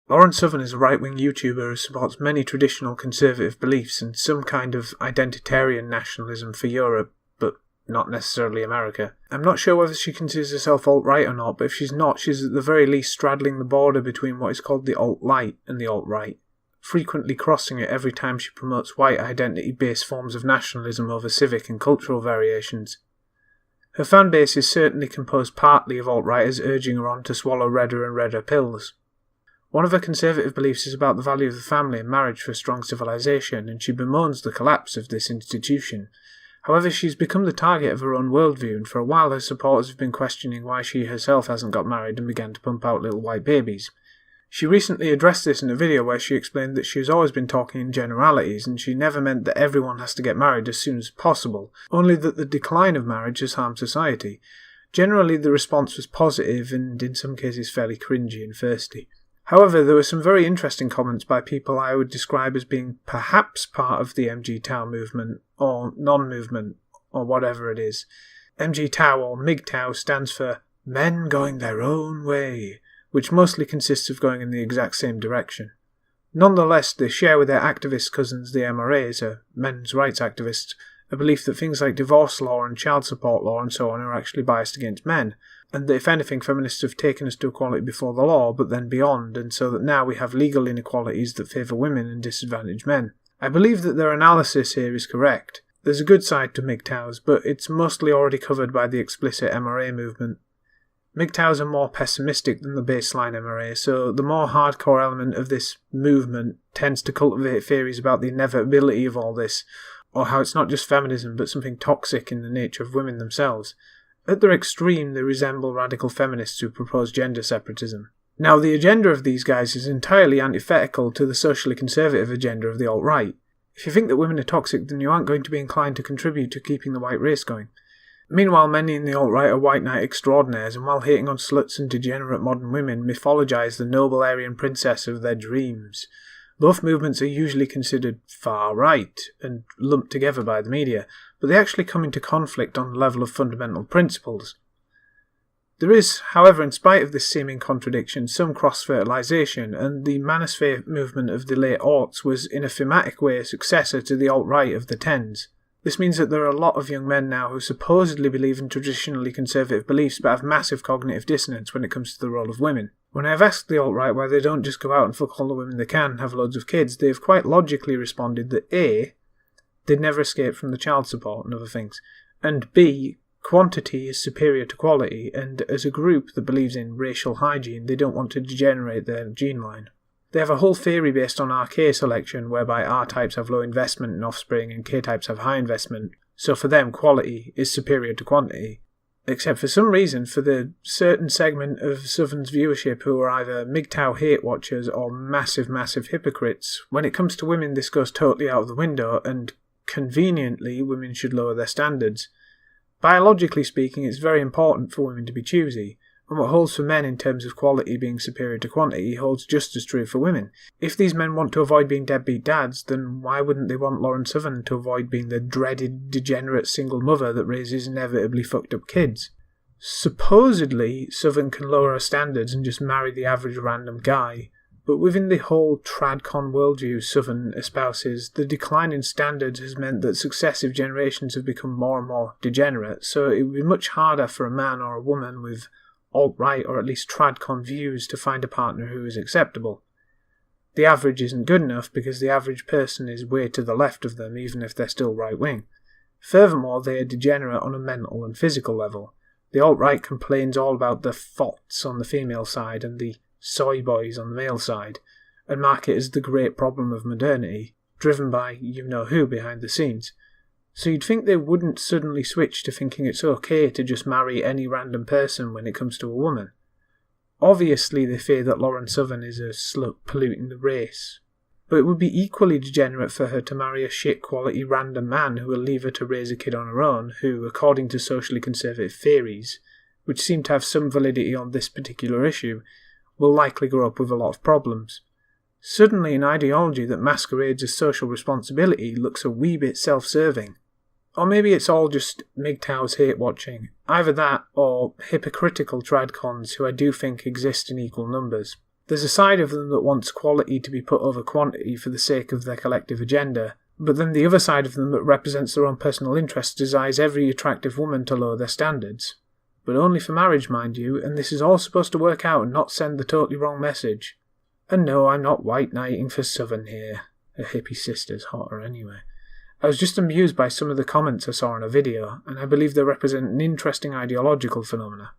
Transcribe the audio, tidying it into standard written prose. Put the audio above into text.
Lauren Southern is a right-wing YouTuber who supports many traditional conservative beliefs and some kind of identitarian nationalism for Europe, but not necessarily America. I'm not sure whether she considers herself alt-right or not, but if she's not, she's at the very least straddling the border between what is called the alt-light and the alt-right, frequently crossing it every time she promotes white identity-based forms of nationalism over civic and cultural variations. Her fanbase is certainly composed partly of alt-righters urging her on to swallow redder and redder pills. One of her conservative beliefs is about the value of the family and marriage for a strong civilization, and she bemoans the collapse of this institution. However, she's become the target of her own worldview, and for a while her supporters have been questioning why she herself hasn't got married and began to pump out little white babies. She recently addressed this in a video where she explained that she has always been talking in generalities, and she never meant that everyone has to get married as soon as possible, only that the decline of marriage has harmed society. Generally, the response was positive, and in some cases fairly cringy and thirsty. However, there were some very interesting comments by people I would describe as being perhaps part of the MGTOW movement, or non-movement, or whatever it is. MGTOW or MGTOW stands for Men Going Their Own Way, which mostly consists of going in the exact same direction. Nonetheless, they share with their activist cousins, the MRAs, or men's rights activists, a belief that things like divorce law and child support law and so on are actually biased against men, and that if anything, feminists have taken us to equality before the law, but then beyond, and so that now we have legal inequalities that favour women and disadvantage men. I believe that their analysis here is correct. There's a good side to MGTOWs, but it's mostly already covered by the explicit MRA movement. MGTOWs are more pessimistic than the baseline MRA, so the more hardcore element of this movement tends to cultivate theories about the inevitability of all this, or how it's not just feminism but something toxic in the nature of women themselves. At their extreme, they resemble radical feminists who propose gender separatism. Now, the agenda of these guys is entirely antithetical to the socially conservative agenda of the alt-right. If you think that women are toxic, then you aren't going to be inclined to contribute to keeping the white race going. Meanwhile, many in the alt-right are white knight extraordinaires, and while hating on sluts and degenerate modern women, mythologise the noble Aryan princess of their dreams. Both movements are usually considered far-right and lumped together by the media, but they actually come into conflict on the level of fundamental principles. There is, however, in spite of this seeming contradiction, some cross-fertilisation, and the manosphere movement of the late aughts was in a thematic way a successor to the alt-right of the tens. This means that there are a lot of young men now who supposedly believe in traditionally conservative beliefs but have massive cognitive dissonance when it comes to the role of women. When I have asked the alt-right why they don't just go out and fuck all the women they can and have loads of kids, they have quite logically responded that A, they'd never escape from the child support and other things, and B, quantity is superior to quality, and as a group that believes in racial hygiene, they don't want to degenerate their gene line. They have a whole theory based on RK selection, whereby R-types have low investment in offspring and K-types have high investment, so for them quality is superior to quantity. Except for some reason, for the certain segment of Southern's viewership who are either MGTOW hate watchers or massive hypocrites, when it comes to women this goes totally out of the window, and conveniently women should lower their standards. Biologically speaking, it's very important for women to be choosy, and what holds for men in terms of quality being superior to quantity holds just as true for women. If these men want to avoid being deadbeat dads, then why wouldn't they want Lauren Southern to avoid being the dreaded, degenerate single mother that raises inevitably fucked up kids? Supposedly, Southern can lower her standards and just marry the average random guy, but within the whole tradcon worldview Southern espouses, the decline in standards has meant that successive generations have become more and more degenerate, so it would be much harder for a man or a woman with alt-right or at least tradcon views to find a partner who is acceptable. The average isn't good enough because the average person is way to the left of them even if they're still right-wing. Furthermore, they are degenerate on a mental and physical level. The alt-right complains all about the FOTs on the female side and the soy boys on the male side, and mark it as the great problem of modernity, driven by you-know-who behind the scenes. So you'd think they wouldn't suddenly switch to thinking it's okay to just marry any random person when it comes to a woman. Obviously they fear that Lauren Southern is a slut polluting the race, but it would be equally degenerate for her to marry a shit-quality random man who will leave her to raise a kid on her own, who, according to socially conservative theories, which seem to have some validity on this particular issue, will likely grow up with a lot of problems. Suddenly an ideology that masquerades as social responsibility looks a wee bit self-serving. Or maybe it's all just MGTOWs hate watching. Either that, or hypocritical tradcons who I do think exist in equal numbers. There's a side of them that wants quality to be put over quantity for the sake of their collective agenda, but then the other side of them that represents their own personal interests desires every attractive woman to lower their standards. But only for marriage, mind you, and this is all supposed to work out and not send the totally wrong message. And no, I'm not white knighting for Southern here. Her hippie sister's hotter anyway. I was just amused by some of the comments I saw in a video, and I believe they represent an interesting ideological phenomena.